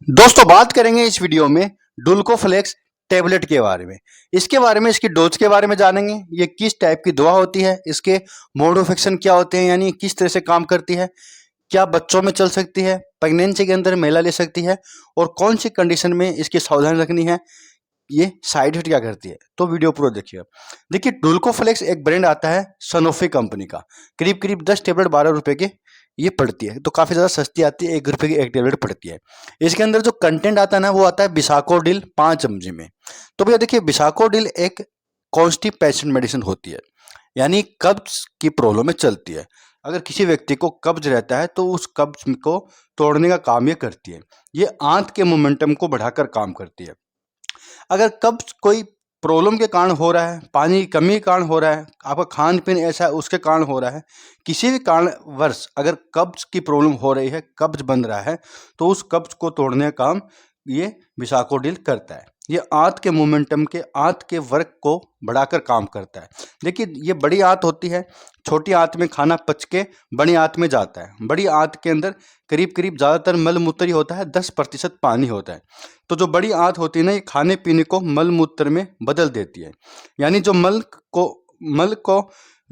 दोस्तों बात करेंगे इस वीडियो में डुल्कोफ्लेक्स टेबलेट के बारे में। इसके बारे में, इसकी डोज के बारे में जानेंगे। ये किस टाइप की दवा होती है, इसके मोड ऑफ एक्शन क्या होते हैं, यानी किस तरह से काम करती है, क्या बच्चों में चल सकती है, प्रेगनेंसी के अंदर महिला ले सकती है और कौन सी कंडीशन में इसकी सावधानी रखनी है, ये साइड इफेक्ट क्या करती है। तो वीडियो पूरा देखिएगा। देखिए, डुल्कोफ्लेक्स एक ब्रांड आता है सनोफी कंपनी का। करीब करीब 10 टेबलेट 12 रुपए के ये पड़ती है, तो काफ़ी ज़्यादा सस्ती आती है। 1 रुपए की एक टेबलेट पड़ती है। इसके अंदर जो कंटेंट आता है ना, वो आता है बिसाकोडिल 5 mg में। तो भैया देखिए, बिसाकोडिल एक कॉन्स्टिपेशन मेडिसिन होती है, यानी कब्ज की प्रॉब्लम में चलती है। अगर किसी व्यक्ति को कब्ज रहता है तो उस कब्ज को तोड़ने का काम ये करती है। ये आंत के मोमेंटम को बढ़ाकर काम करती है। अगर कब्ज कोई प्रॉब्लम के कारण हो रहा है, पानी की कमी के कारण हो रहा है, आपका खान पीन ऐसा है उसके कारण हो रहा है, किसी भी कारणवश अगर कब्ज की प्रॉब्लम हो रही है, कब्ज बन रहा है, तो उस कब्ज को तोड़ने का काम ये बिसाकोडिल करता है। ये आंत के मोमेंटम के, आंत के वर्क को बढ़ाकर काम करता है। देखिए, ये बड़ी आंत होती है, छोटी आंत में खाना पच के बड़ी आंत में जाता है। बड़ी आंत के अंदर करीब करीब ज़्यादातर मल मूत्र ही होता है, 10% पानी होता है। तो जो बड़ी आंत होती है ना, ये खाने पीने को मल मूत्र में बदल देती है। यानी जो मल को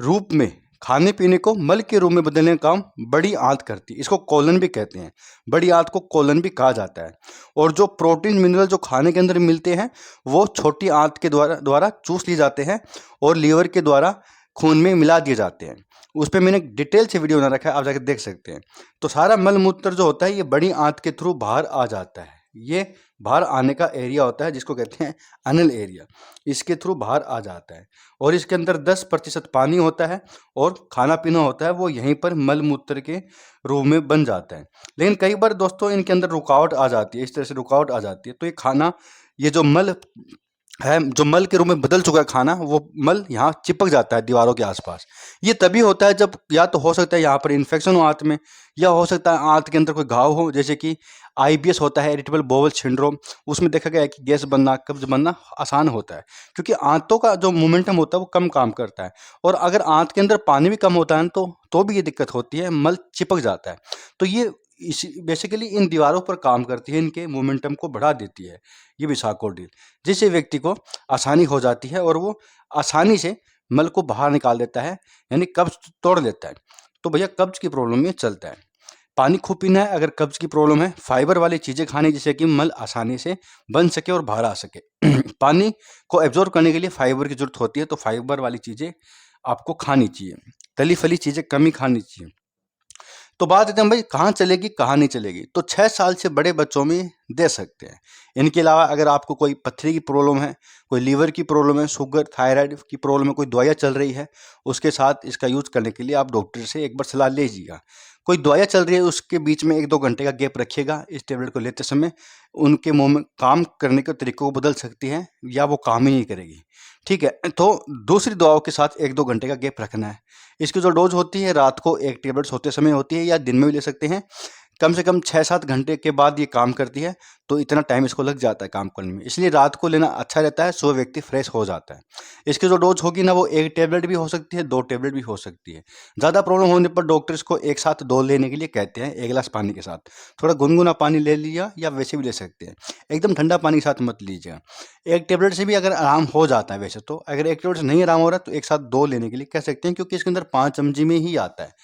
रूप में, खाने पीने को मल के रूप में बदलने का काम बड़ी आंत करती है। इसको कोलन भी कहते हैं, बड़ी आंत को कोलन भी कहा जाता है। और जो प्रोटीन मिनरल जो खाने के अंदर मिलते हैं, वो छोटी आंत के द्वारा चूस लिए जाते हैं और लीवर के द्वारा खून में मिला दिए जाते हैं। उस पर मैंने डिटेल से वीडियो बना रखा है, आप जाकर देख सकते हैं। तो सारा मल मूत्र जो होता है, ये बड़ी आंत के थ्रू बाहर आ जाता है। ये बाहर आने का एरिया होता है, जिसको कहते हैं अनल एरिया। इसके थ्रू बाहर आ जाता है और इसके अंदर 10% पानी होता है और खाना पीना होता है, वो यहीं पर मल मूत्र के रूप में बन जाता है। लेकिन कई बार दोस्तों इनके अंदर रुकावट आ जाती है, इस तरह से रुकावट आ जाती है, तो ये खाना, ये जो मल है, जो मल के रूप में बदल चुका है खाना, वो मल यहाँ चिपक जाता है दीवारों के आसपास। ये तभी होता है जब, या तो हो सकता है यहाँ पर इन्फेक्शन हो आंत में, या हो सकता है आंत के अंदर कोई घाव हो, जैसे कि आईबीएस होता है, इरिटेबल बोवल सिंड्रोम। उसमें देखा गया है कि गैस बनना, कब्ज बनना आसान होता है, क्योंकि आंतों का जो मोमेंटम होता है वो कम काम करता है। और अगर आंत के अंदर पानी भी कम होता है तो भी ये दिक्कत होती है, मल चिपक जाता है। तो ये इस बेसिकली इन दीवारों पर काम करती है, इनके मोमेंटम को बढ़ा देती है ये बिसाकोडिल, जिससे व्यक्ति को आसानी हो जाती है और वो आसानी से मल को बाहर निकाल देता है, यानी कब्ज तोड़ लेता है। तो भैया, कब्ज की प्रॉब्लम में चलता है। पानी खूब पीना है अगर कब्ज की प्रॉब्लम है। फाइबर वाली चीज़ें खानी, जिससे कि मल आसानी से बन सके और बाहर आ सके। पानी को एब्जॉर्ब करने के लिए फाइबर की जरूरत होती है, तो फाइबर वाली चीज़ें आपको खानी चाहिए। तली फली चीज़ें कम ही खानी चाहिए। तो बात करते हैं भाई, कहाँ चलेगी कहाँ नहीं चलेगी। तो 6 साल से बड़े बच्चों में दे सकते हैं। इनके अलावा अगर आपको कोई पथरी की प्रॉब्लम है, कोई लीवर की प्रॉब्लम है, शुगर थायराइड की प्रॉब्लम है, कोई दवाइयाँ चल रही है, उसके साथ इसका यूज़ करने के लिए आप डॉक्टर से एक बार सलाह लीजिएगा। कोई दवाइयाँ चल रही है, उसके बीच में 1-2 घंटे का गैप रखिएगा इस टेबलेट को लेते समय। उनके मुँह में काम करने के तरीकों को बदल सकती है, या वो काम ही नहीं करेगी। ठीक है, तो दूसरी दवाओं के साथ 1-2 घंटे का गैप रखना है। इसकी जो डोज होती है, रात को 1 टेबलेट सोते समय होती है, या दिन में भी ले सकते हैं। कम से कम 6-7 घंटे के बाद ये काम करती है, तो इतना टाइम इसको लग जाता है काम करने में। इसलिए रात को लेना अच्छा रहता है, सुबह व्यक्ति फ्रेश हो जाता है। इसकी जो डोज होगी ना, वो 1 टेबलेट भी हो सकती है, 2 टेबलेट भी हो सकती है। ज़्यादा प्रॉब्लम होने पर डॉक्टर इसको एक साथ 2 लेने के लिए कहते हैं, 1 गिलास पानी के साथ। थोड़ा गुनगुना पानी ले लिया, या वैसे भी ले सकते हैं। एकदम ठंडा पानी के साथ मत लीजिएगा। 1 टेबलेट से भी अगर आराम हो जाता है वैसे तो, अगर 1 टेबलेट से नहीं आराम हो रहा है तो एक साथ 2 लेने के लिए कह सकते हैं, क्योंकि इसके अंदर 5 mg में ही आता है।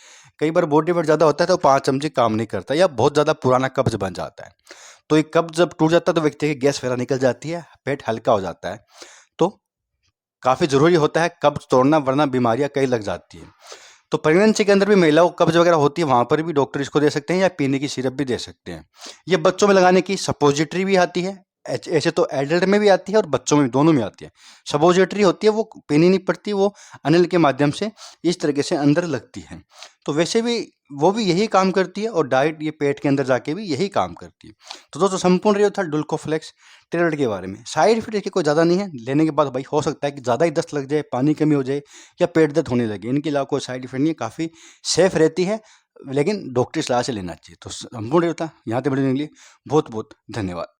कई बार बॉडी वेट ज़्यादा होता है तो 5 mg काम नहीं करता, या बहुत ज़्यादा पुराना कब्ज बन जाता है। तो ये कब्ज जब टूट जाता है तो व्यक्ति की गैस वगैरह निकल जाती है, पेट हल्का हो जाता है। तो काफ़ी ज़रूरी होता है कब्ज तोड़ना, वरना बीमारियां कई लग जाती हैं। तो प्रेगनेंसी के अंदर भी महिलाओं को कब्ज वगैरह होती है, वहाँ पर भी डॉक्टर इसको दे सकते हैं, या पीने की सिरप भी दे सकते हैं। ये बच्चों में लगाने की सपोजिटरी भी आती है। ऐसे तो एडल्ट में भी आती है और बच्चों में, दोनों में आती है। सपोजिटरी होती है, वो पीनी नहीं पड़ती, वो अनिल के माध्यम से इस तरीके से अंदर लगती है। तो वैसे भी वो भी यही काम करती है, और डाइट ये पेट के अंदर जाके भी यही काम करती है। तो दोस्तों, संपूर्ण रिव्यू था डुल्कोफ्लेक्स टेबलेट के बारे में। साइड इफेक्ट इसके कोई ज़्यादा नहीं है। लेने के बाद भाई हो सकता है कि ज़्यादा ही दस्त लग जाए, पानी कमी हो जाए, या पेट दर्द होने लगे। इनके अलावा कोई साइड इफेक्ट नहीं है, काफ़ी सेफ रहती है, लेकिन डॉक्टर की सलाह से लेना चाहिए। तो संपूर्ण रिव्यू था, यहाँ तक वीडियो के लिए बहुत बहुत धन्यवाद।